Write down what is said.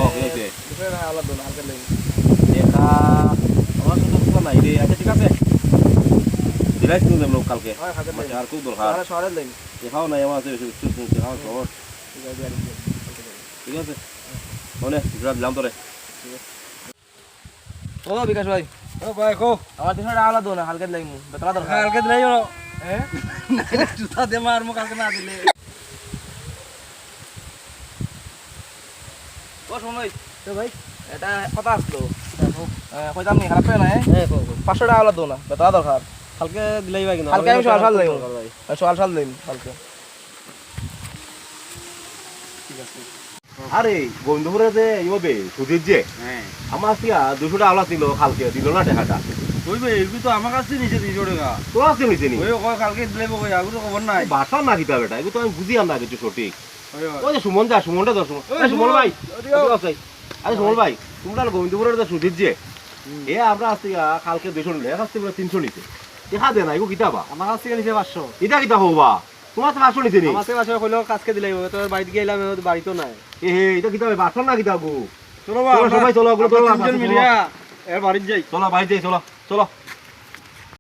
ও কি হইছে দুপুরে না আলাদা দোনা হালকা লেগে দেখা আমার তো নাই রে আচ্ছা ঠিক আছে দিলাইছ তুমি লোক কালকে হয় খাতে মাছ আর খুব দরকার আরে শহরে লেগে দেখাও নাই আমার আছে দেখাও খবর ঠিক আছে মনে জবাব দিলাম তোরে ও বিকাশ ভাই ও ভাই কো আমার দুপুরে আলাদা দোনা হালকা লেগে বেতলা দরকার কালকে দিলাই হ্যাঁ জুতা দে মার মু কালকে না দিলে ও সময় তো ভাই এটা কথা আসলো কইতাম নি খারাপ না হ্যাঁ কো 500 টাকা আলাদা দোনা বেতলা দরকার কালকে দিলাই ভাই কিন্তু কালকে আমি সকাল যাইব সকাল যাইব কালকে ঠিক আছে আরে গোবিন্দপুরে যে ইবে সুজিত যে হ্যাঁ আমার থেকে 200 টাকা আলা ছিল কালকে দিল না টাকাটা ওই ভাই এগুলো তো আমার কাছে নিচে 200 টাকা তো আছে নিছে নি ওই কয় কালকে দিলাই বই আগুলো খবর নাই বাসা না কিতা বেটা এগুলো তো আমি বুঝি না কিছু সঠিক ওই ওই যে সুমনটা দর্শন সুমন ভাই আরে সুমন ভাই তোমরা গোবিন্দপুরের যে সুজিত যে এ আমরা আজ থেকে কালকে 200 নিলে আজ থেকে 300 নিতে দেখা দে না এগো কিতাবা আমার কাছ থেকে নিচে 500 এটা কিতা হবা তোমার তো 500 নিতে নি আমার থেকে 500 কইলো কাজকে দিলাই তোর বাড়িতে গেলাম বাড়ি তো নাই এ হে এটা কিতা বাসা না কিতা গো চলো চলো সবাই চলো ওগুলো তিনজন মিলিয়া এর বাড়ি যাই চলো ভাই যাই চলো চলো